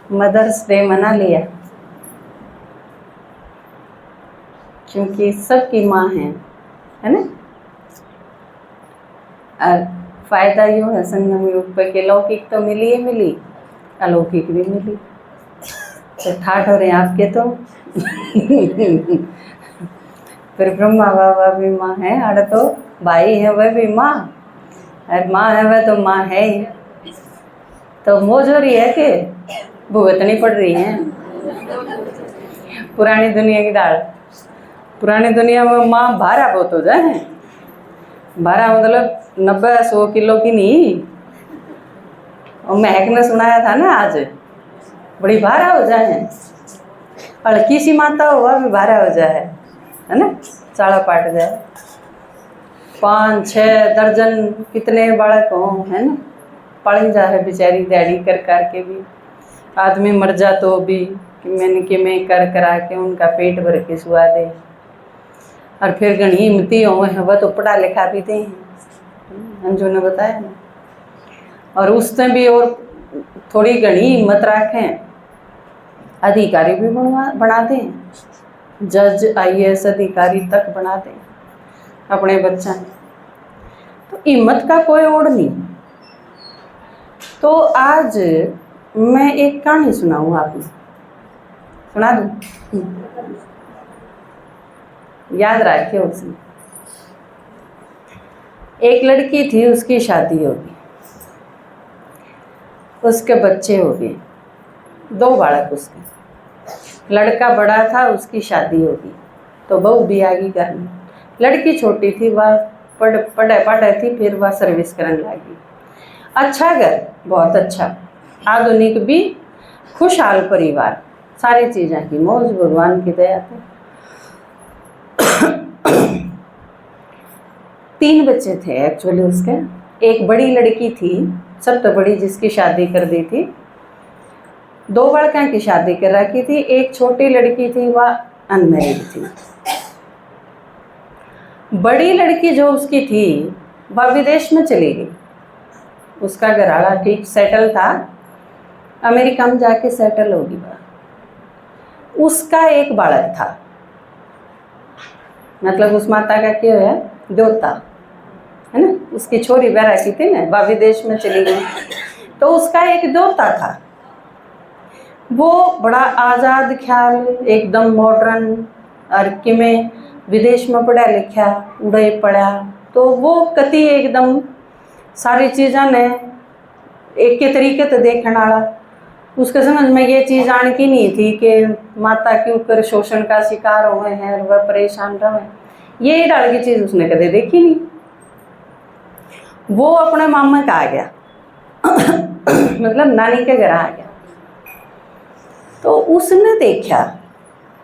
Mother's day मना लिया, क्योंकि सबकी माँ है ना। और फायदा यूँ है संगम योग पर के लौकिक तो मिली ही मिली, अलौकिक भी मिली। तो ठाठ हो रहे हैं आपके तो फिर ब्रह्मा बाबा भी माँ है, और तो भाई है वह भी माँ, और माँ है वह तो माँ है ही। तो मौज हो रही है कि भुगतनी पड़ रही है पुरानी दुनिया की दाल। पुरानी दुनिया में माँ भारा बहुत हो जाए, भारा मतलब 90-100 किलो की नहीं। और महक ने सुनाया था ना आज, बड़ी भारा हो जाए, हल्की सी माता हुआ भी भारा हो जाए, है ना, चाड़ा पाट जाए। 5-6 दर्जन कितने बालक हों, है ना, पड़ी जा है बेचारी दिहाड़ी कर के भी। आदमी मर जा तो भी कि मैं कर करा के उनका पेट भर के सुआ दे। और फिर घनी हिम्मती हो वह तो पढ़ा लिखा भी दे, अंजू ने बताया ना। और उसने भी और थोड़ी घनी हिम्मत रखें, अधिकारी भी बना दें, जज IAS अधिकारी तक बना दें अपने बच्चा। तो हिम्मत का कोई ओढ़ नहीं। तो आज मैं एक कहानी सुनाऊँ, आपको सुना दूँ, याद रखिए। उसमें एक लड़की थी, उसकी शादी होगी, उसके बच्चे हो गए, 2 बालक उसके। लड़का बड़ा था, उसकी शादी होगी तो बहू भी आ गई घर में। लड़की छोटी थी, वह पढ़े थी, फिर वह सर्विस करने लगी। अच्छा घर, बहुत अच्छा, आधुनिक भी, खुशहाल परिवार, सारी चीज़ें की मौज, भगवान की दया थी। 3 बच्चे थे एक्चुअली उसके। एक बड़ी लड़की थी, सबसे बड़ी, जिसकी शादी कर दी थी। 2 लड़कों की शादी कर रखी थी। एक छोटी लड़की थी, वह अनमैरिड थी। बड़ी लड़की जो उसकी थी, वह विदेश में चली गई। उसका घरवाला ठीक सेटल था, अमेरिका में जाके सेटल होगी वह। उसका एक बालक था, मतलब उस माता का क्या है, दोता, है ना। उसकी छोरी बहरा की थी ना, वह विदेश में चली गई, तो उसका एक दोता था। वो बड़ा आज़ाद ख्याल, एकदम मॉडर्न, और कि मैं विदेश में पढ़ा लिखा, उड़े पढ़ा, तो वो कति एकदम सारी चीज़ों ने एक के तरीके से देखने वाला। उसके समझ में ये चीज़ आने की नहीं थी कि माता के ऊपर शोषण का शिकार हुए हैं और वह परेशान रहे। ये डाल की चीज़ उसने कदे देखी नहीं। वो अपने मामा का आ गया मतलब नानी के घर आ गया। तो उसने देखा,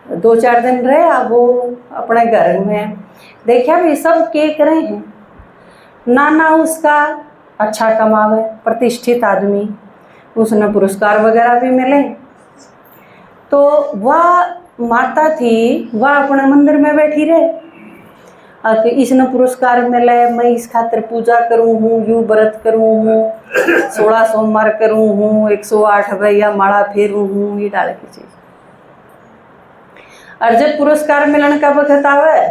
2-4 दिन रहा वो अपने घर में, देखा भी सब के रहे हैं। नाना उसका अच्छा कमावे, प्रतिष्ठित आदमी, उसने पुरस्कार वगैरह भी मिले। तो वह माता थी, वह अपने मंदिर में बैठी रहे कि इसने पुरस्कार मिले, मैं इस खातिर पूजा करूँ हूँ, यूँ व्रत करूँ हूँ, 16 सोमवार करूँ हूँ, 108 भैया माला फेरूँ हूँ, ये डाले की चीज़। और जब पुरस्कार मिलने का वक्त आवे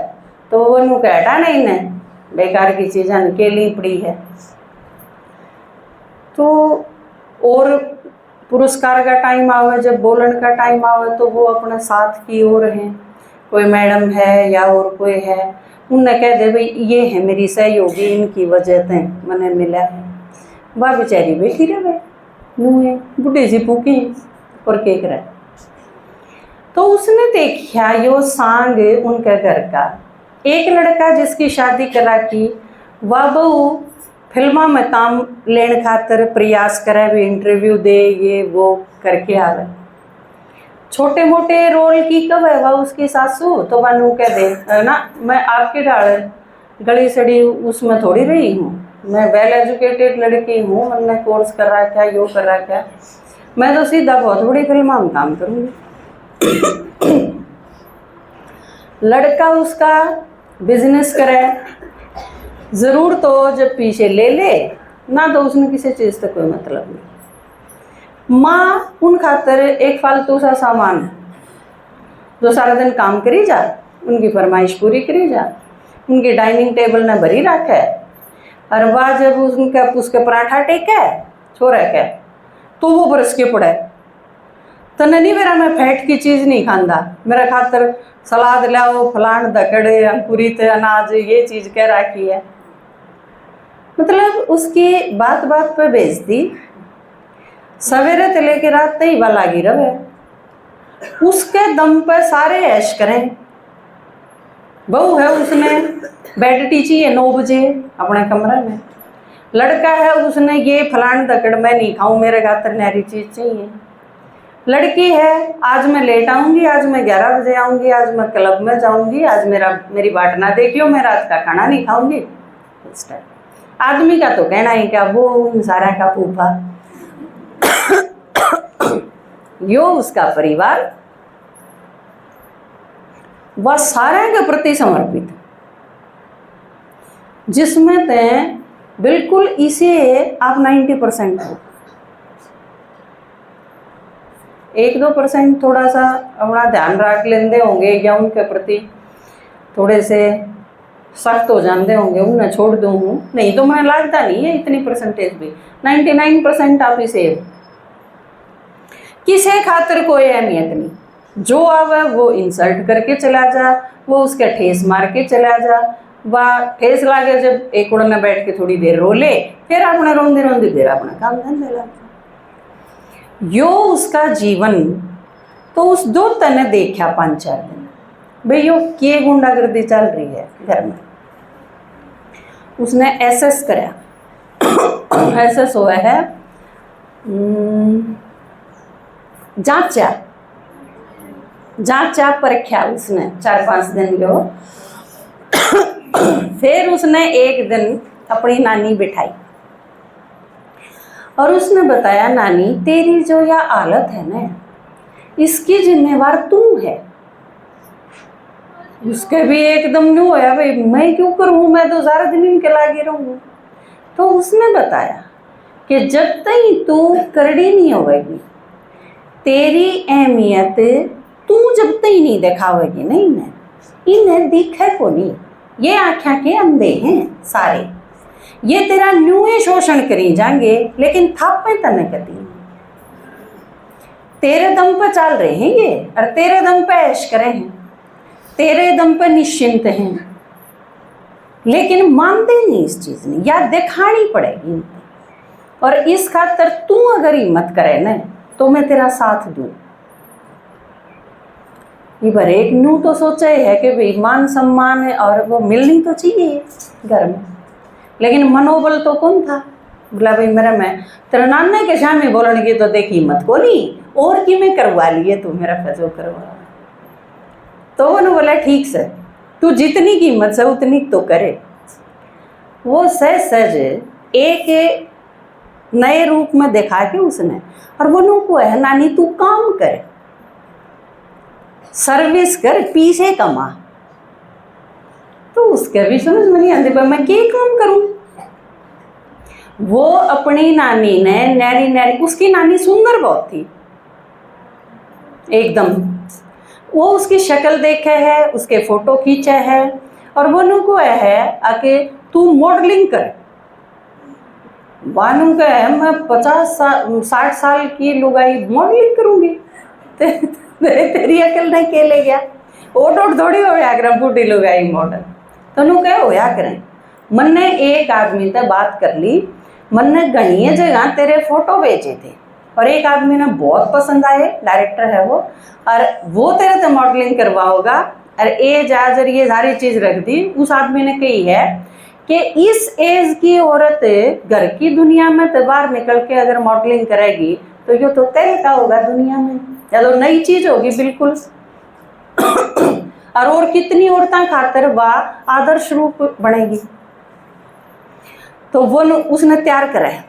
तो वो नू कहता नहीं ने बेकार की चीज़ अनकेली पड़ी है। तो और पुरस्कार का टाइम आवे, जब बोलन का टाइम आवे, तो वो अपने साथ की ओर हैं, कोई मैडम है या और कोई है, उन्हें कह दे भाई ये है मेरी सहयोगी, इनकी वजह से मैंने मिला है। वह बेचारी बैठी रहे, नूहे बुढ़ी सी भूखी और के करे। तो उसने देखा यो सांग उनके घर का एक लड़का जिसकी शादी करा की, वह बहू फिल्मा में काम लेने खातर प्रयास करे, भी इंटरव्यू दे, ये वो करके आवे। छोटे मोटे रोल की कब है वह उसकी सासू, तो वह नू कह दे ना मैं आपके डाल गली सड़ी उसमें थोड़ी रही हूँ, मैं वेल एजुकेटेड लड़की हूँ, मैंने कोर्स कर रखा है, यो कर रखा है, मैं तो सीधा बहुत बड़ी फिल्मा में काम करूँगी। लड़का उसका बिजनेस करे ज़रूर, तो जब पीछे ले ले ना, तो उसने किसी चीज़ से कोई मतलब नहीं। माँ उन खातर एक फालतू सा सामान है जो सारा दिन काम करी जा, उनकी फरमाइश पूरी करी जा, उनकी डाइनिंग टेबल ने भरी रखा है, और वह जब उनका उसके पराठा टेका है छोरा के तो वो बरस के पड़े तो नहीं मेरा मैं फैट की चीज़ नहीं खांदा, मेरा खातर सलाद लाओ फलान दकड़े अंकुरित अनाज ये चीज़ कह रखी है। मतलब उसकी बात बात पे बेइज्जती, सवेरे से लेकर रात तक वह लागी रहे, उसके दम पे सारे ऐश करें। बहू है उसने बेड टी चाहिए 9 बजे अपने कमरे में, लड़का है उसने ये फलान दकड़ मैं नहीं खाऊं मेरे खातर नहरी चीज़ चाहिए, लड़की है आज मैं लेट आऊँगी, आज मैं 11 बजे आऊँगी, आज मैं क्लब में जाऊँगी, आज मेरी बाट ना देखियो, मैं रात का खाना नहीं खाऊँगी। इस टाइम आदमी का तो कहना है क्या वो उन सारा का फूफा यो उसका परिवार वह सारे के प्रति समर्पित, जिसमें ते बिल्कुल इसे आप 90% हो, 1-2% थोड़ा सा अपना ध्यान रख लेंदे होंगे या उनके प्रति थोड़े से सख्त हो जाते होंगे, उन्हें छोड़ दूँ हूँ नहीं तो मैं लगता नहीं है इतनी परसेंटेज भी, 99% आप इसे किसी खातर कोई अहमियत नहीं, जो आवे वो इंसल्ट करके चला जा, वो उसके ठेस मार के चला जा, वह ठेस लागे जब एक उड़ने बैठ के थोड़ी देर रो ले, फिर अपने रोंदे रोंदे देर अपना काम धंधे लगे। यो उसका जीवन तो उस दो तने देखा 5-4 दिन भाई यो के गुंडागर्दी चल रही है घर में। उसने एसएस कराया एसएस हुआ है जांचा परख्या उसने 4-5 दिन जो फिर उसने एक दिन अपनी नानी बिठाई और उसने बताया नानी तेरी जो यह हालत है ना इसकी जिम्मेवार तू है। उसके भी एकदम नहीं होया भाई मैं क्यों करूँ, मैं तो सारा दिन इनके लागे रहूँ। तो उसने बताया कि जब तक तू करड़ी नहीं होगी तेरी अहमियत तू जब तक नहीं दिखावेगी नहीं ना इन्हें दिखे को नहीं, ये आँखें के अंधे हैं सारे, ये तेरा न्यूए शोषण करी जाएंगे लेकिन थापे तने कदी तेरे दम पर चल रहे हैं ये और तेरे दम पर ऐश करे हैं, तेरे दम पर निश्चिंत हैं, लेकिन मानते नहीं इस चीज़ ने या दिखानी पड़ेगी। और इस खातर तू अगर हिम्मत करे ना तो मैं तेरा साथ दूँ। ये बार एक नू तो सोचा है कि भाई मान सम्मान है और वो मिलनी तो चाहिए घर में, लेकिन मनोबल तो कौन था, बोला भाई मेरा मैं तेरा नाना के सामने बोलने की तो देखी हिम्मत को नहीं और कि मैं करवा लिए तू मेरा फजो करवा। तो वो बोला ठीक से तू जितनी कीमत से उतनी तो करे। वो सहज एक नए रूप में दिखा के उसने और वो नु को है नानी तू काम कर सर्विस कर पीछे कमा। तो उसके भी समझ में नहीं आती पर मैं क्या काम करूं। वो अपनी नानी ने नैरी नैरी, उसकी नानी सुंदर बहुत थी एकदम, वो उसकी शक्ल देखे है उसके फोटो खींचे है और वो नु को है आके तू मॉडलिंग कर। वानू का है मैं 50-60 साल की लुगाई मॉडलिंग करूंगी तेरी अकल नहीं के ले गया ओट थोड़ी होया करें बूढ़ी लुगाई मॉडल। तो नु कहे होया करें। मन ने एक आदमी से बात कर ली, मन ने घनी जगह तेरे फोटो भेजे थे और एक आदमी ने बहुत पसंद आए, डायरेक्टर है वो, और वो तेरे से मॉडलिंग करवाओगा और एज आज ये सारी चीज़ रख दी। उस आदमी ने कही है कि इस एज की औरत घर की दुनिया में तो बाहर निकल के अगर मॉडलिंग करेगी तो ये तो तय का होगा दुनिया में, या तो नई चीज़ होगी बिल्कुल। और कितनी औरतें खातर वह आदर्श रूप बनेगी। तो वो उसने तैयार करा है।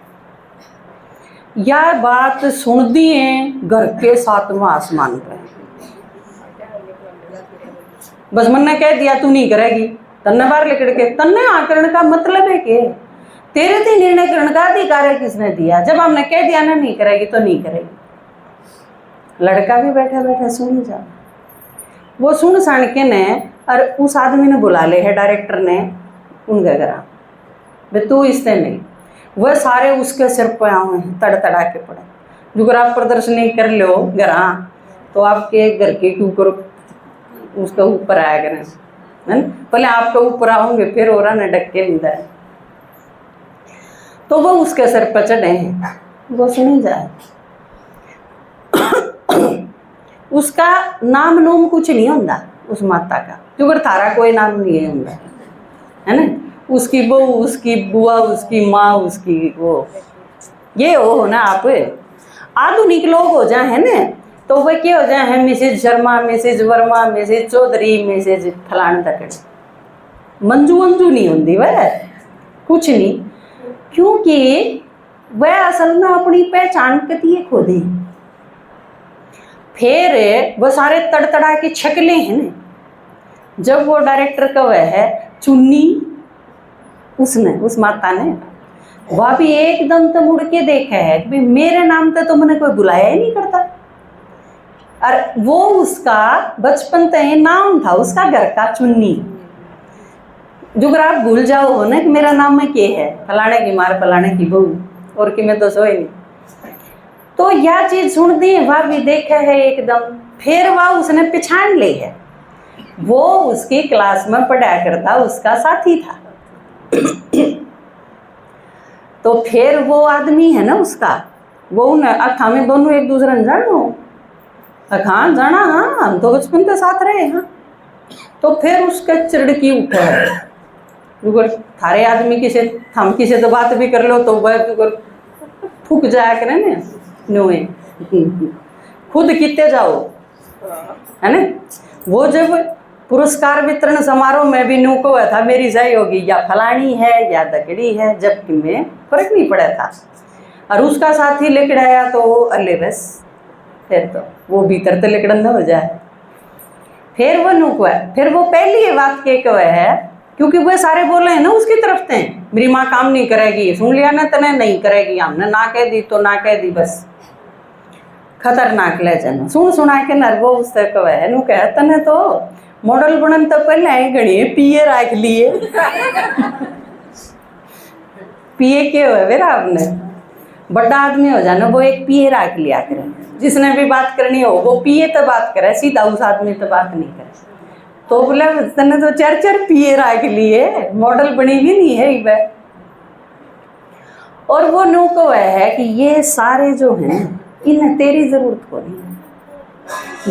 यह बात सुन दी है घर के 7वां आसमान पे, बस मन ने कह दिया तू नहीं करेगी, तन्ने बाहर लिकड़ के तन्ने आकरण का मतलब है कि तेरे से निर्णय करने का अधिकार है किसने दिया। जब हमने कह दिया ना नहीं करेगी तो नहीं करेगी। लड़का भी बैठा बैठा सुनी जा। वो सुन सान के ने और उस आदमी ने बुला ले है डायरेक्टर ने उनके घर, वे तू इससे नहीं, वह सारे उसके सिर पे आए हैं तड़तड़ा के पड़े। जो आप प्रदर्शनी कर लो घर तो आपके घर के ऊपर उसके ऊपर आया करें, है ना, पहले आपके ऊपर आओगे फिर और ना डक के लीदा है। तो वो उसके सिर पर चढ़े हैं, वो सुनी जाए। उसका नाम नूम कुछ नहीं होता उस माता का, क्योंकि थारा कोई नाम नहीं होता, है ना। उसकी बहू, उसकी बुआ, उसकी माँ, उसकी वो ये हो ना। आप आधुनिक लोग हो जाए है ना, तो वह क्या हो जाए है, Mrs Sharma, Mrs Verma, Mrs Chaudhary, Mrs फलान तक, मंजू मंजू नहीं होती वह कुछ नहीं, क्योंकि वह असल में अपनी पहचान कतिए खो दी। फिर वो सारे तड़तड़ा की शक्लें हैं ना, जब वो डायरेक्टर का वह है चुन्नी, उसने उस माता ने वह भी एकदम तो मुड़ के देखा है कि मेरे नाम पे तो मैंने कोई बुलाया ही नहीं करता। और वो उसका बचपन से नाम था उसका घर का चुन्नी। जो अगर आप भूल जाओ हो ना कि मेरा नाम में क्या है, फलाने की मार फलाने की बहू, और कि मैं तो सोई नहीं। तो यह चीज सुन दी, वह भी देखा है एकदम। फिर वह उसने पहचान ली है, वो उसकी क्लास में पढ़ाया करता उसका साथी था। तो फिर वो आदमी है ना उसका, वो न अखा में दोनों एक दूसरे ने जानो, हाँ जाना, हाँ हम तो बचपन के साथ रहे हैं। तो फिर उसके चिड़की उठा है, थारे आदमी किसे हम किसे तो बात भी कर लो तो वह फूक जाया करे ना, नुए खुद कितने जाओ, है ना। वो जब पुरस्कार वितरण समारोह में भी नू को था मेरी सही होगी या फलानी है या दगड़ी है, जबकि में फर्क नहीं पड़ा था। और उसका साथी लेकर आया तो अल्ले बस फिर तो वो भीतर तो लेकर हो जाए। फिर वो नू को है, फिर वो पहली बात के को है, क्योंकि वो सारे बोले हैं ना उसकी तरफ से, मेरी माँ काम नहीं करेगी, सुन लिया ना तने नहीं करेगी, हमने ना कह दी तो ना कह दी, बस खतरनाक ले जाना सुन सुना के नर्वो उससे को है नू कह तने तो मॉडल बनन तो पहले घड़ी पीए रख लिए। पीए के हो फिर आपने बड़ा आदमी हो जाना, वो एक पीए रख लिया करे, जिसने भी बात करनी हो वो पीए तो बात करे, सीधा उस आदमी तो बात नहीं करे। तो बोला तने तो चार चार पीए रख लिए, मॉडल बनी भी नहीं है वह। और वो नू को है कि ये सारे जो हैं इन्हें तेरी जरूरत को नहीं,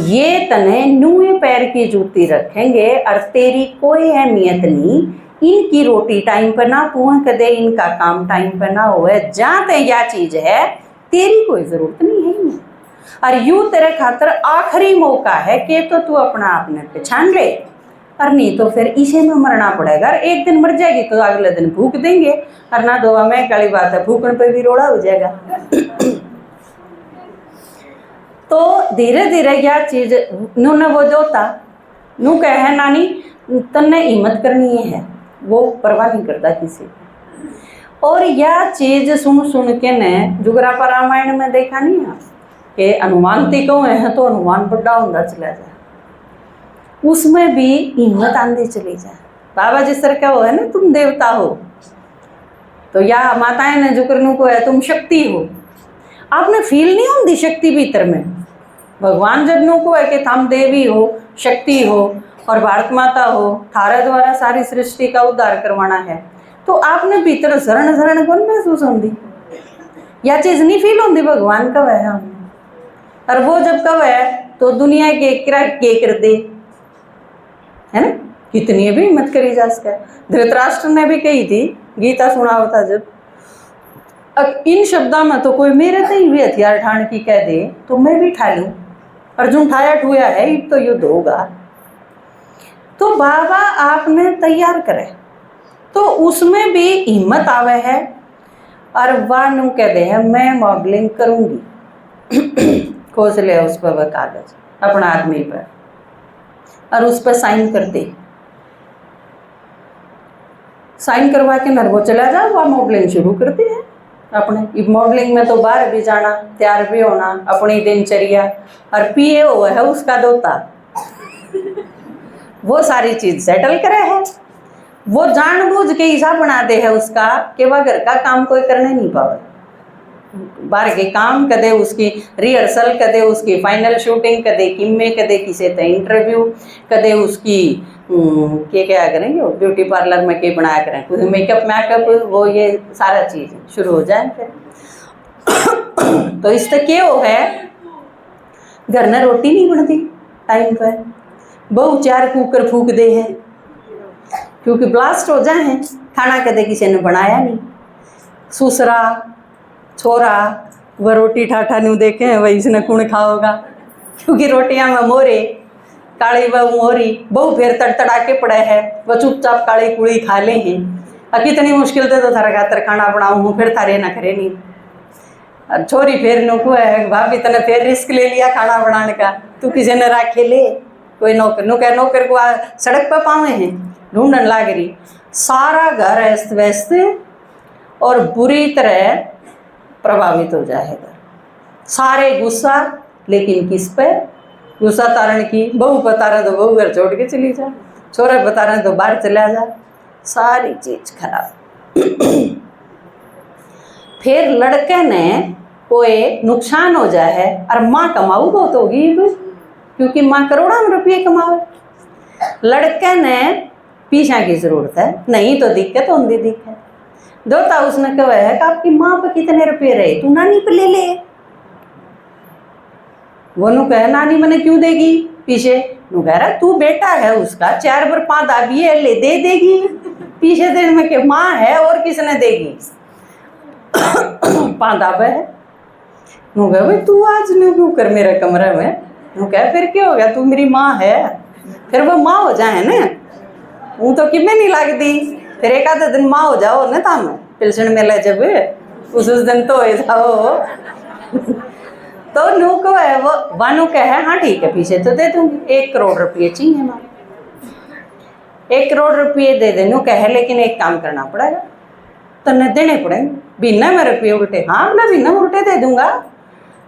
ये तने नुए पैर की जूती रखेंगे और तेरी कोई अहमियत नहीं। इनकी रोटी टाइम पर ना पुआ कदे, इनका काम टाइम पर ना होए, जहाँ ते यह चीज है तेरी कोई जरूरत नहीं है। और यूं तेरे खातर आखिरी मौका है कि तो तू अपना आपने पहचान ले, और नहीं तो फिर इसे में मरना पड़ेगा। और एक दिन मर जाएगी तो अगले दिन भूख देंगे, और ना दो में काली बात है, भूखण पे भी रोड़ा हो जाएगा। तो धीरे धीरे यह चीज नू ने वो जोता नू कहे नानी तन्ने हिम्मत करनी है, वो परवाह नहीं करता किसी। और यह चीज सुन सुन के ने जुगरापा रामायण में देखा नहीं है कि हनुमान तीकों है तो हनुमान बड़ा होता चला जाए, उसमें भी हिम्मत आंधी चली जाए। बाबा जिस तरह का वो है ना, तुम देवता हो तो या माताएं ने जो करने को है तुम शक्ति हो, आपने फील नहीं होती शक्ति भीतर में। भगवान जब नो को है कि थम देवी हो, शक्ति हो और भारत माता हो, थारे द्वारा सारी सृष्टि का उद्धार करवाना है, तो आपने भीतर शरण शरण कौन महसूस होती, यह चीज नहीं फील होती भगवान कब है हम। और वो जब कब है तो दुनिया के कर दे, है ना, कितनी भी हिम्मत करी जा सके। धृतराष्ट्र ने भी कही थी, गीता सुना होता जब, अब इन शब्दों में तो कोई मेरे से भी हथियार ठान की कह दे तो मैं भी ठा लूं, अर्जुन ठाया ठुया है तो युद्ध होगा। तो बाबा आपने तैयार करे तो उसमें भी हिम्मत आवे है। और वानू कह दे है मैं मॉडलिंग करूंगी, खोज ले उस पर वह कागज अपना आदमी पर और उस पर साइन कर दे, साइन करवा के नर्वो चला जाओ, वह मॉडलिंग शुरू करती है। अपने मॉडलिंग में तो बाहर भी जाना, तैयार भी होना, अपनी दिनचर्या, और पिए हुआ है उसका दोता वो सारी चीज सेटल करे है। वो जानबूझ के हिसाब बनाते हैं उसका कि वह घर का काम कोई करने नहीं पावे। बाहर के काम कदे उसकी रिहर्सल, कदे उसकी फाइनल शूटिंग, कदे किम्मे, कदे किसी ते इंटरव्यू, कदे उसकी के क्या करेंगे ब्यूटी पार्लर में के बनाया करें, कुछ मेकअप मैकअप, वो ये सारा चीज़ शुरू हो जाए फिर तो इस तक क्या हो है, घर में रोटी नहीं बनती टाइम पर, बहु चार कुकर फूक दे है क्योंकि ब्लास्ट हो जाए हैं, खाना कदे किसी ने बनाया नहीं। ससुरा छोरा वह रोटी ठाठा नहीं देखे हैं, वही इसने कौन खाओगा, क्योंकि रोटियां में मोरे काली व मोरी बहु फिर तड़तड़ा के पड़े है, वह चुपचाप काली कुड़ी खा ले हैं। कितनी मुश्किल से तो थारा खातर खाना बनाऊँ हूँ, फिर थारे न करे नहीं। और छोरी फिर नुको है भाभी तने फिर रिस्क ले लिया खाना बनाने का, तू किसी ने राखे ले, कोई नौकर नुके नौकर को सड़क पर पावे हैं, ढूंढन लाग रही। सारा घर अस्त व्यस्त और बुरी तरह प्रभावित हो जाएगा। सारे गुस्सा, लेकिन किस पे गुस्सा तारण की, बहू बता रहे तो बहू घर छोड़ के चली जा, छोरे बता रहे तो बाहर चला जा, सारी चीज खराब। फिर लड़के ने कोई नुकसान हो जाए है, और माँ कमाऊ बहुत होगी क्योंकि माँ करोड़ों में रुपये कमावे, लड़के ने पीछा की जरूरत है, नहीं तो दिक्कत होती दिक्कत। दोता उसने कहा है कि आपकी माँ पे कितने रुपये रहे, तू नानी पे ले ले। वो नु कहे नानी मैंने क्यों देगी, पीछे नु कह रहा तू बेटा है उसका, 4 बार 5 दाबी है ले दे देगी, पीछे दिन में के माँ है और किसने देगी 5 दाबे है। नु कहे भाई तू आज न क्यों कर मेरे कमरे में, नु कहे फिर क्या हो गया, तू मेरी माँ है, फिर वो माँ हो जाए ना, वो तो किमें नहीं लगती, फिर एक आधे दिन माँ हो जाओ ना, ताम पिलसन मेला जब उस दिन तो हो जाओ तो नू को है वो वानू कहे हाँ ठीक है पीछे तो दे दूंगी, 1 करोड़ रुपये चाहिए ना, 1 करोड़ रुपये दे दे। नू कहे लेकिन एक काम करना पड़ेगा, तन्ने देने पड़ेंगे बिना में रुपये उल्टे। हाँ बोला बिना उल्टे दे दूंगा,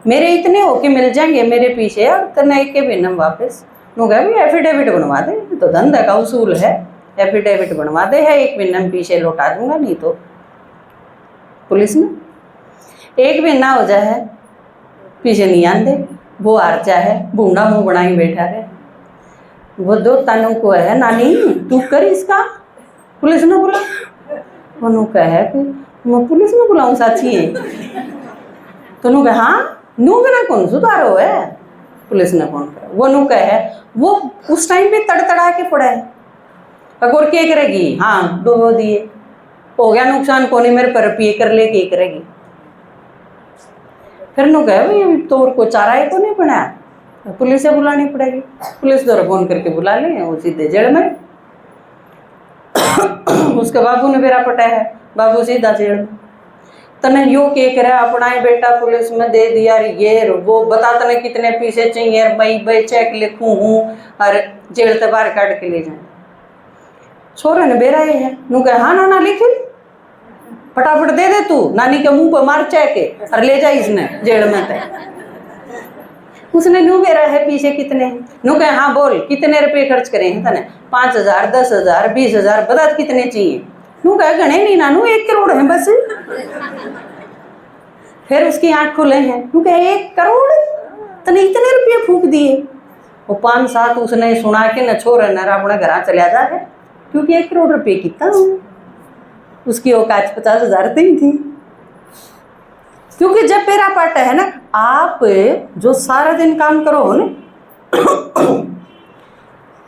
मेरे इतने होके मिल जाएंगे मेरे पीछे, और तन्ने एक के बिना वापस। नू कहे भी एफिडेविट बनवा दे, तो धंधा का उसूल है, एफिडेविट बनवा दे है, 1 महीना में पीछे लौटा दूंगा, नहीं तो पुलिस में 1 महीना हो जाए पीछे नहीं आते, वो हार जाए बूढ़ा मुंह बनाई बैठा है। वो 2 तानों को है नानी तू कर इसका, पुलिस ने बोला, वो नु कहे कि मैं पुलिस में बुलाऊं साची है, तो नु कहे हाँ नू बिना कौन सुधारो है, पुलिस ने फोन करा। वो नु कहे वो उस टाइम पे तड़तड़ा के पड़ा है, अगर क्या करेगी, हाँ 2 दिए हो गया नुकसान, कोने मेरे पर रुपये कर ले के करेगी। फिर नु कहे भाई तोर को चारा ही तो नहीं बनाया, पुलिस से बुलानी पड़ेगी, पुलिस द्वारा फोन करके बुला ले, वो सीधे जेल में। उसके बाबू ने बेरा पटा है, बाबू सीधा जेल में। तने यो के करे अपना ही बेटा पुलिस में दे दिया, ये वो बता तने कितने पैसे चाहिए, मैं चेक लिखूं हूँ और जेल से बाहर काट के ले जाए। छोरे ने बेरा है, नु कहे हाँ ना लिख फटाफट दे दे तू, नानी के मुंह पर मार चेक और ले जा इसने जेल में तक। उसने नु बेरा है पीछे कितने, नु कहे हाँ बोल कितने रुपए खर्च करे हैं तने, 5,000 10,000 20,000 बता कितने चाहिए। नु कहे गणे नहीं नानू 1 करोड़ है बस। फिर उसकी आंख खुले हैं, नु कहे 1 करोड़ तने इतने रुपये फूक दिए। वो 5-7 उसने सुना के न छोड़ न अपने घर चला जा है, क्योंकि 1 करोड़ रुपये कितना उसकी औकात 50,000 ही थी। क्योंकि जब पेरा पाटा है ना, आप जो सारा दिन काम करो हो ना,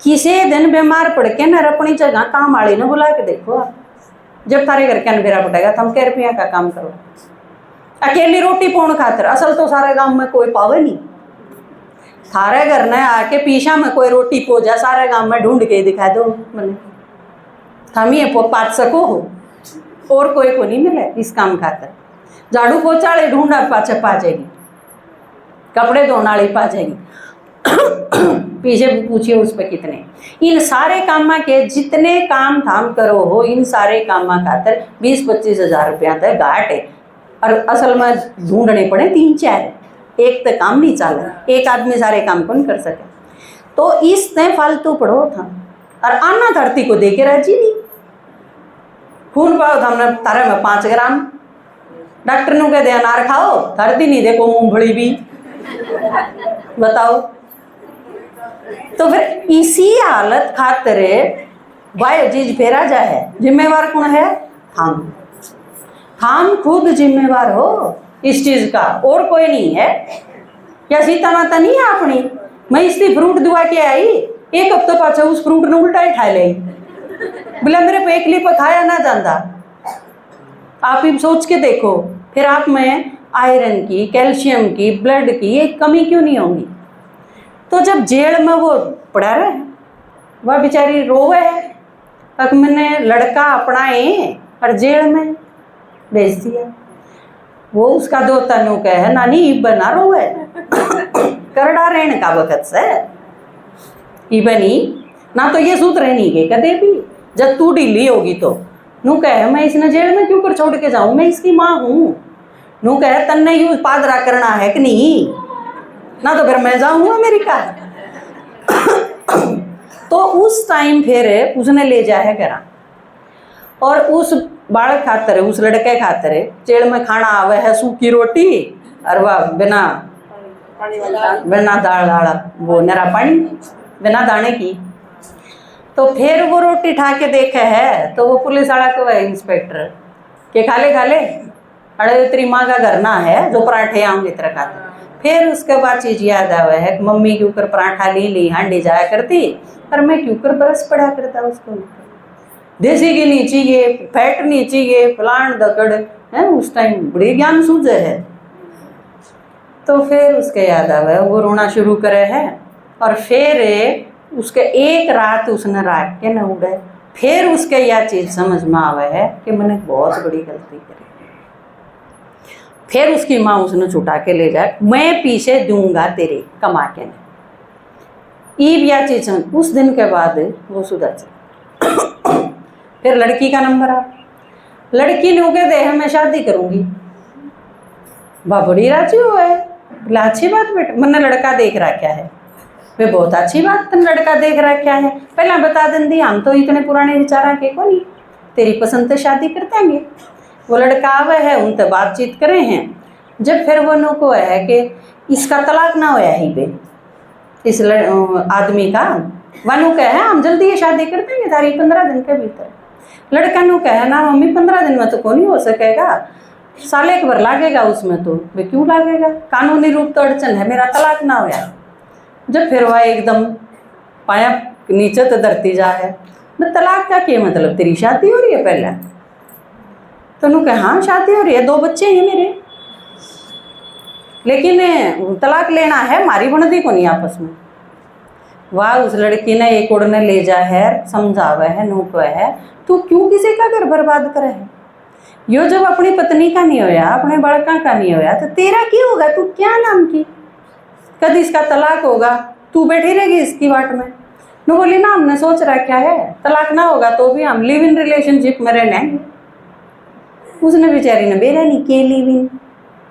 किसी दिन बीमार पड़ के ना अपनी जगह काम वाली ने बुला के देखो आप, जब थारे घर के बेरा पटेगा तो हम क्या रुपया का काम करो, अकेली रोटी पौन खातर, असल तो सारे गांव में कोई पावे नहीं, थारे घर ने आके पीछा में कोई रोटी पोजा सारे गांव में ढूंढ के दिखा दो मैंने, हम ये पाच सको हो और कोई को नहीं मिले इस काम खातर। झाड़ू पोछा वाली ढूंढा पाछे पा जाएगी, कपड़े धोने वाली पा जाएगी, पीछे पूछिए उस पर कितने। इन सारे कामा के जितने काम धाम करो हो, इन सारे कामा खातर 20-25 हज़ार रुपया तक घाट है। और असल में ढूंढने पड़े 3-4, एक तो काम नहीं चला, एक आदमी सारे काम को नहीं कर सके। तो इसने फालतू पढ़ो था और आना धरती को देखे राजी नहीं। खून पाओ हमने तारे में 5 ग्राम, डॉक्टर ने कह दे अनार खाओ, धरती नहीं देखो मूंगफली भी, बताओ। तो फिर इसी हालत खातिर वाय चीज फेरा जाए, जिम्मेवार कौन है? हम। हम खुद जिम्मेवार हो इस चीज का, और कोई नहीं है। या सीता माता नहीं है अपनी, मैं इसलिए फ्रूट दुआ के आई, एक हफ्ते पाछे उस फ्रूट ने उल्टा ही खा ली, बोला मेरे पे एक लिप खाया ना जाता। आप ही सोच के देखो, फिर आप में आयरन की, कैल्शियम की, ब्लड की ये कमी क्यों नहीं होगी? तो जब जेल में वो पड़ा रहे, वह बेचारी रोवे है, तक मैंने लड़का अपनाए और जेल में भेज दिया। वो उसका दो तनु कहे नानी बना रोवे करड़ा रहने का वक्त से बनी ना, तो ये सूत रहनी के कदे भी जब तू ढीली होगी तो नू कहे मैं इसने जेल में क्यों कर छोड़ के जाऊं, मैं इसकी माँ हूं। नू कहे तन्ने यूज पादरा करना है कि नहीं ना, तो फिर मैं जाऊंगा अमेरिका। तो उस टाइम फिर उसने ले जाए घर, और उस बालक खातर, उस लड़के खातर जेल में खाना आवे है सूखी रोटी और वह बिना दाल वो नरा पानी बिना दाने की। तो फिर वो रोटी ठा के देखे है, तो वो पुलिस वाला को है इंस्पेक्टर के खाले अरे तेरी माँ का घर ना है जो पराठे आम की तरह खाते। फिर उसके बाद चीज याद आवे है कि मम्मी के ऊपर पराठा ली हांडी जाया करती, पर मैं क्यों कर बरस पड़ा करता उसको, देसी घी नहीं चाहिए, फैट नहीं चाहिए, फलान दकड़ है। उस टाइम बड़ी ज्ञान सूझे है। तो फिर उसके याद आवे, वो रोना शुरू करे है, और फिर उसके एक रात उसने रात के न उड़े। फिर उसके यह चीज समझ में आवे है कि मैंने बहुत बड़ी गलती करी। फिर उसकी माँ उसने छुटा के ले जाए, मैं पीछे दूंगा तेरे कमा के ने। ईब यह चीज उस दिन के बाद वो सुधर जाए। फिर लड़की का नंबर आ, लड़की ने कह दे मैं शादी करूंगी। बड़ी राजी हुआ है, बोला अच्छी बात बेटा, मैंने लड़का देख रखा है। वे बहुत अच्छी बात, तुम लड़का देख रखा है, पहला बता देंगी, हम तो इतने पुराने विचारा के को नहीं, तेरी पसंद से शादी कर देंगे। वो लड़का आवे है, उनसे बातचीत करे हैं। जब फिर वो नो को है कि इसका तलाक ना होया ही बे इस आदमी का, वनु कहे हम जल्दी ये शादी कर देंगे तारी 15 दिन के भीतर। लड़का नु कहे ना मम्मी 15 दिन में तो कोई नहीं हो सकेगा, साल एक बार लागेगा उसमें। तो वे क्यों लागेगा, कानूनी रूप तो अड़चन है, मेरा तलाक ना होया। जब फिर वह एकदम पाया नीचे तो धरती जा है, मैं तलाक का क्या मतलब, तेरी शादी हो रही है पहले? तो नु कहे हाँ शादी हो रही है, 2 बच्चे हैं मेरे, लेकिन तलाक लेना है, मारी बनती को नहीं आपस में। वाह उस लड़की ने एक उड़ने ले जा है, समझावे है, नु को है तू क्यों किसी का घर बर्बाद करे है। यो जब अपनी पत्नी का नहीं होया, अपने बड़का का नहीं होया, तो तेरा क्यों होगा? तू क्या नाम की, कद इसका तलाक होगा, तू बैठी रहेगी इसकी वाट में। नु बोली ना हमने सोच रहा क्या है, तलाक ना होगा तो भी हम लिव इन रिलेशनशिप में रहने। उसने बेचारी ने बेरा नहीं के लिव इन,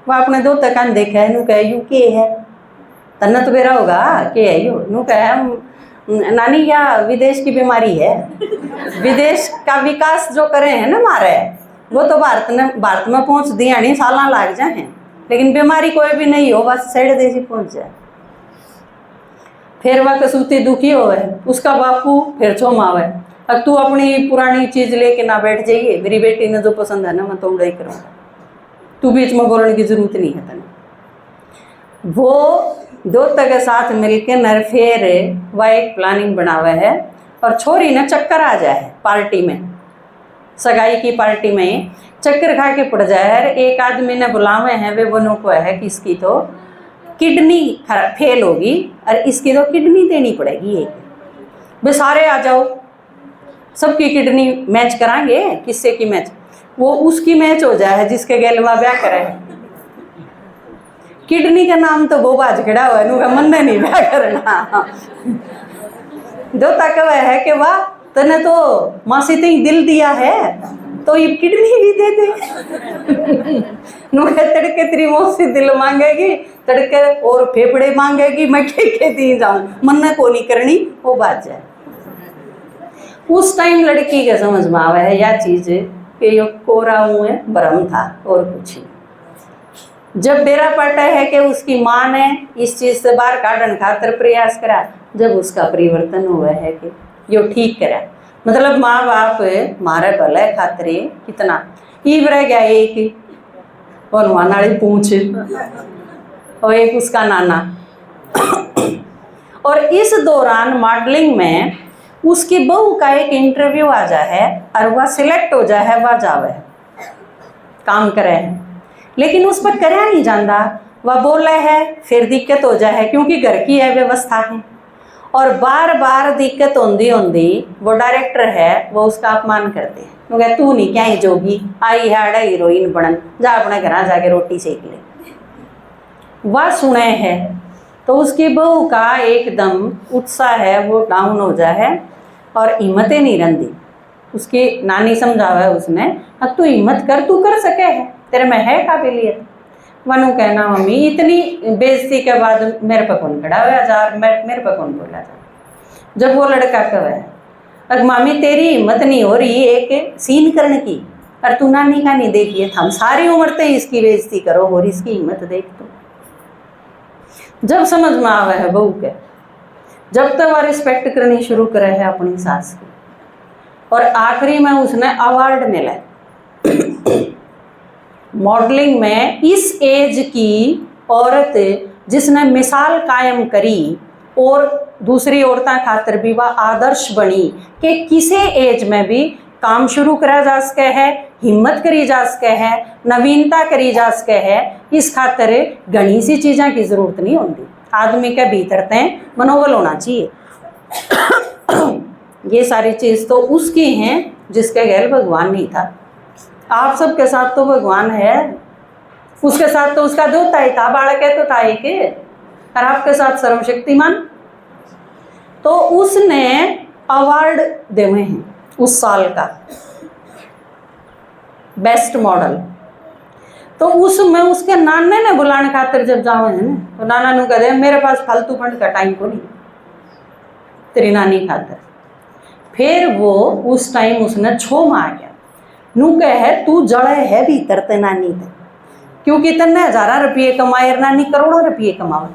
वह अपने 2 तकान देखा है। नु कहे यू के है, तन्ना तो बेरा होगा के है यू। नु कहे नानी या विदेश की बीमारी है, विदेश का विकास जो करे है ना मारे, वो तो भारत में पहुँच दिया नहीं, साल लाग जाए, लेकिन बीमारी कोई भी नहीं हो, बस सैड देसी पहुँच जाए। फिर वह कसूती दुखी हो है, उसका बापू फिर छोमावे, अब तू अपनी पुरानी चीज लेके ना बैठ जाइए, मेरी बेटी ने जो पसंद है ना मैं तो उड़ाई करूँगा, तू बीच में बोलने की जरूरत नहीं है तने। वो 2 के साथ मिलके नर फिर वह एक प्लानिंग बनावे है, और छोरी ने चक्कर आ जाए पार्टी में, सगाई की पार्टी में चक्कर खा के पड़ जाए। एक आदमी ने बुलावे हैं, वे वो को है कि इसकी तो किडनी फेल होगी और इसकी तो किडनी देनी पड़ेगी एक, वे सारे आ जाओ, सबकी किडनी मैच कराएंगे। किससे की मैच? वो उसकी मैच हो जाए जिसके गैलवा ब्याह करे। किडनी का नाम तो वो बाज खड़ा हुआ है, मन ने नहीं ब्याह करना। 2 तक है कि वाह तने तो मासी ते दिल दिया है, तो ये किडनी भी दे दे। नुके तड़के तेरी मौसी दिल मांगेगी, तड़के और फेफड़े मांगेगी, मैं के दी जाऊं, मन्ना को नहीं करनी, वो बात जाए। उस टाइम लड़की के समझ में आवे है यह चीज कि यो कोरा मुँह है भ्रम था और कुछ नहीं। जब बेरा पटा है कि उसकी माँ ने इस चीज से बाहर काटन खातर प्रयास करा, जब उसका परिवर्तन हुआ है कि यो ठीक करा, मतलब माँ बाप मारे भले खातरे कितना ईब रह गया, एक और वाली पूछ और एक उसका नाना। और इस दौरान मॉडलिंग में उसकी बहू का एक इंटरव्यू आ जा है और वह सिलेक्ट हो जा है, वह जावे काम करे है, लेकिन उस पर करया नहीं जाता, वह बोले है, फिर दिक्कत हो जा है क्योंकि घर की है व्यवस्था है, और बार बार दिक्कत होंदी होंदी वो डायरेक्टर है वो उसका अपमान करते हैं, वो कहे तू नहीं क्या ही जोगी आई है आड़ा हीरोइन बनन, जा अपने घर जाके रोटी सेक ले। वह सुने है तो उसकी बहू का एकदम उत्साह है वो डाउन हो जा है और हिम्मतें नहीं रही। उसकी नानी समझावा है उसने, अब तू हिम्मत कर, तू कर सके है, तेरे में है काबिलियत। वनु कहना मम्मी इतनी बेइज्जती के बाद मेरे पे कौन खड़ा हुआ जा, मेरे पे कौन बोला जा। जब वो लड़का कहे अगर मामी तेरी हिम्मत नहीं हो रही एक सीन करने की, और तू नानी का नहीं देखिए, हम सारी उम्र तक इसकी बेइज्जती करो और इसकी हिम्मत देख। तो जब समझ में आवे है बहू के, जब तक वह रिस्पेक्ट करनी शुरू करे है अपनी सास की, और आखिरी में उसने अवार्ड मिला मॉडलिंग में। इस एज की औरत जिसने मिसाल कायम करी और दूसरी औरतां खातर भी वह आदर्श बनी कि किसी एज में भी काम शुरू करा जा सके है, हिम्मत करी जा सके है, नवीनता करी जा सके है। इस खातर घनी सी चीज़ों की जरूरत नहीं होती, आदमी के भीतर तय मनोबल होना चाहिए। ये सारी चीज़ तो उसकी हैं जिसके गैर भगवान नहीं था। आप सबके साथ तो भगवान है, उसके साथ तो उसका देवता ही था, बालक है तो था ही के, और आपके साथ सर्वशक्तिमान। तो उसने अवार्ड देवे हैं उस साल का बेस्ट मॉडल। तो उसमें उसके नाने ने बुलाने खातिर जब जावे है ना, तो नाना नु कह दे मेरे पास फालतू फंड का टाइम को नहीं तेरी नानी खातिर। फिर वो उस टाइम उसने छो में आ गया, नू कहे तू जड़े है भीतर ते नानी ते, क्योंकि तन्ने 1000 रुपये कमाए नानी करोड़ों रुपये कमावे।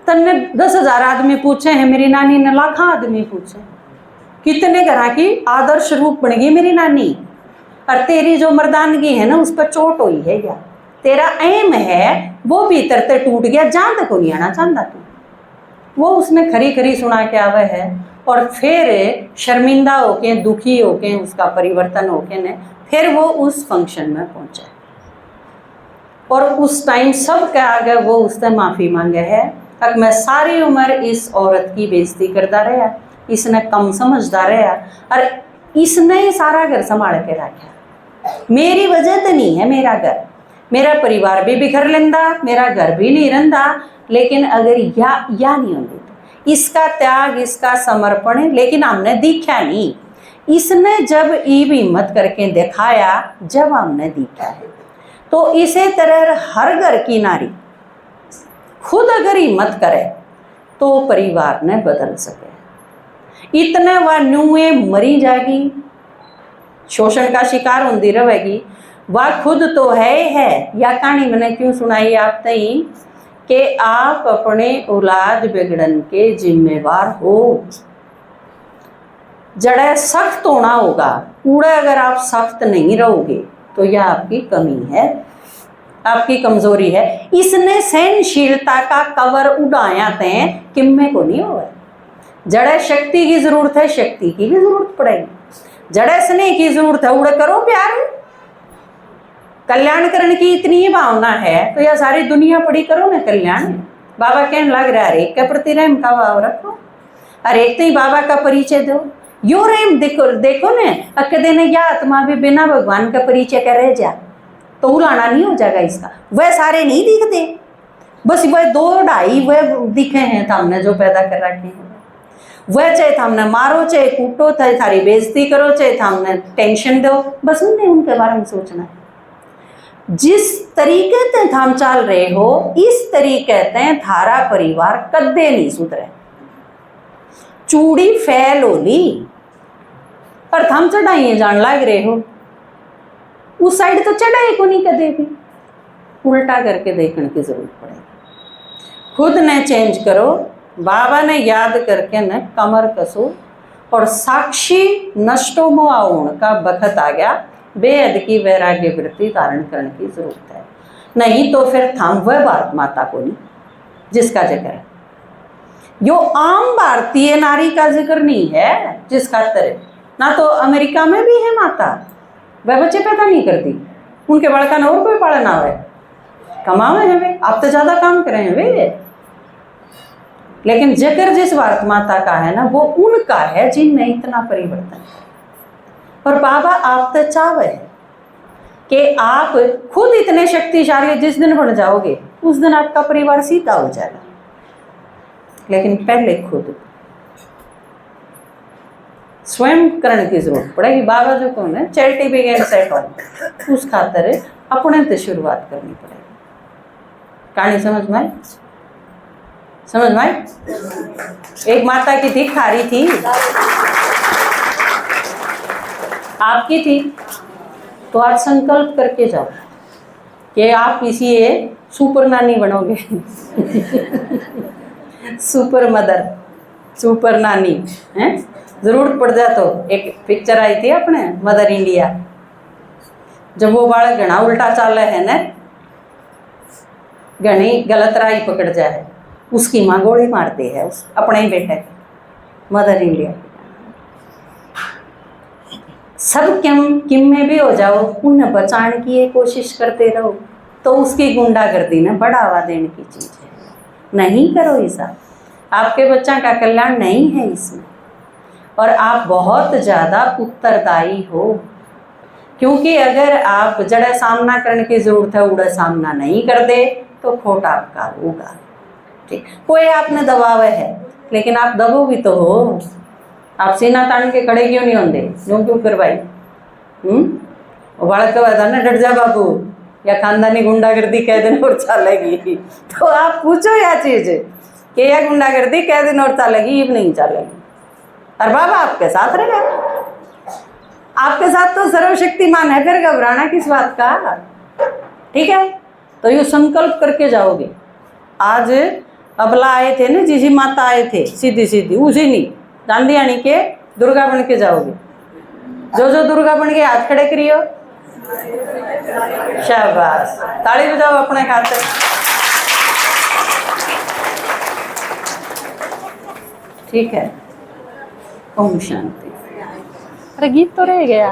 तन्ने 10,000 आदमी पूछे हैं, मेरी नानी ने लाखों आदमी पूछे, कितने घरा की आदर्श रूप बन गई मेरी नानी। और तेरी जो मर्दानगी है ना उस पर चोट हुई है, क्या तेरा एम है वो भीतर ते टूट गया, जान तक को नहीं आना चाहता तू। वो उसने खरी खरी सुना के आवे है, और फिर शर्मिंदा होके दुखी होके उसका परिवर्तन होके ने फिर वो उस फंक्शन में पहुंचा, और उस टाइम सब के आगे वो उससे माफ़ी मांगे है। अब मैं सारी उम्र इस औरत की बेइज्जती करता रहा, इसने कम समझदा रहा, और इसने ही सारा घर संभाल के रखा। मेरी वजह तो नहीं है मेरा घर, मेरा परिवार भी बिखर लेंदा, मेरा घर भी नहीं रहता, लेकिन अगर या नहीं होती तो इसका त्याग इसका समर्पण है, लेकिन हमने दिखा नहीं। इसने जब ईब हिम्मत करके दिखाया, जब हमने दिखा है, तो इसी तरह हर घर की नारी खुद अगर हिम्मत करे तो परिवार ने बदल सके। इतने वह नुए मरी जाएगी, शोषण का शिकार होती रहेगी, वह खुद तो है। या कहानी मैंने क्यों सुनाई आप तई कि आप अपने औलाद बिगड़न के जिम्मेवार हो। जड़े सख्त होना होगा, कूड़े अगर आप सख्त नहीं रहोगे तो यह आपकी कमी है, आपकी कमजोरी है। इसने सहनशीलता का कवर उड़ाया थे, किम्मे को नहीं हुआ। जड़े शक्ति की जरूरत है, शक्ति की भी जरूरत पड़ेगी। जड़े स्नेह की जरूरत है, उड़े करो प्यार। कल्याण करने की इतनी ही भावना है तो यह सारी दुनिया पड़ी करो ना कल्याण। बाबा कहने लग रहा है एक के प्रति रेम का भाव रखो, और एक तो ही बाबा का परिचय दो। यो रेम देखो ने अकदे ने या आत्मा भी बिना भगवान का परिचय कर रह जा तो उलाना नहीं हो जाएगा इसका। वह सारे नहीं दिखते, बस वह 2-2.5 वह दिखे हैं तो हमने जो पैदा कर रखे हैं। वह चाहे थामने मारो, चाहे कूटो, चाहे थारी बेइज्जती करो, चाहे थामने टेंशन दो, बस उन्हें उनके बारे में सोचना है। जिस तरीके ते थाम चाल रहे हो, इस तरीके ते थारा परिवार कदे नहीं सुधरे। चूड़ी फैल होली पर थम चढ़ाइए जान लग रहे हो, उस साइड तो चढ़ाई को नहीं कदे भी। उल्टा करके देखने की जरूरत पड़ेगी। खुद ने चेंज करो, बाबा ने याद करके न कमर कसो, और साक्षी नष्टो मोआउण का बखत आ गया। बेहद की वैराग्य वृत्ति धारण करने की जरूरत है, नहीं तो फिर थम वह भारत माता को नहीं जिसका जिक्र है। यो आम भारतीय नारी का जिक्र नहीं है जिसका तरह, ना तो अमेरिका में भी है माता, वह बच्चे पैदा नहीं करती, उनके बड़का न और कोई पालना हुआ है, कमावे हैं वे, आप तो ज्यादा काम करे हैं वे। लेकिन जिक्र जिस भारत माता का है ना, वो उनका है जिनमें इतना परिवर्तन है। और बाबा आप तो चाहे कि आप खुद इतने शक्तिशाली जिस दिन बन जाओगे उस दिन आपका परिवार सीधा हो जाएगा। लेकिन पहले खुद स्वयं करने की जरूरत पड़ेगी। बाबा जो कौन है, चैरिटी बिगिंस एट होम, उस खातर अपने से शुरुआत करनी पड़ेगी। कहानी समझ में आई? समझ में आई? एक माता की थी, खारी थी, आपकी थी, तो आज संकल्प करके जाओ कि आप इसी सुपर नानी बनोगे सुपर मदर, सुपर नानी हैं। जरूरत पड़ जाए तो एक पिक्चर आई थी अपने मदर इंडिया, जब वो बालक घना उल्टा चाल है ना, घनी गलत राही पकड़ जाए, उसकी माँ गोली मारती है उस अपने ही बेटे की। मदर इंडिया सब किम में भी हो जाओ, उन्हें बचाने की कोशिश करते रहो, तो उसकी गुंडागर्दी ने बढ़ावा देने की चीज़ है। नहीं करो ऐसा, आपके बच्चा का कल्याण नहीं है इसमें, और आप बहुत ज़्यादा उत्तरदायी हो। क्योंकि अगर आप जड़ा सामना करने की जरूरत है, उड़ा सामना नहीं कर दे तो खोटा आपका होगा। ठीक, कोई आपने दबावे है, लेकिन आप दबो भी तो हो। आप सीना तान के खड़े क्यों नहीं होंगे, क्यों करवाई? बालक का ना डट जा बाबू, या खानदानी गुंडागर्दी कह दिन और चलेगी, तो आप पूछो यह चीज कि यह गुंडागर्दी कह दिन और चलेगी, ये नहीं चलेगी। और बाबा आपके साथ रहेगा, आपके साथ तो सर्वशक्तिमान है, फिर घबराना किस बात का? ठीक है, तो ये संकल्प करके जाओगे। आज अबला आए थे ना, जीजी माता आए थे, सीधी सीधी उसी नहीं दांडियानी के दुर्गा बन के जाओगे। जो दुर्गा बन के हाथ खड़े करियो, शाबाश, ताली बजाओ अपने खाते। ठीक है, ओम शांति। अरे गीत तो रह गया।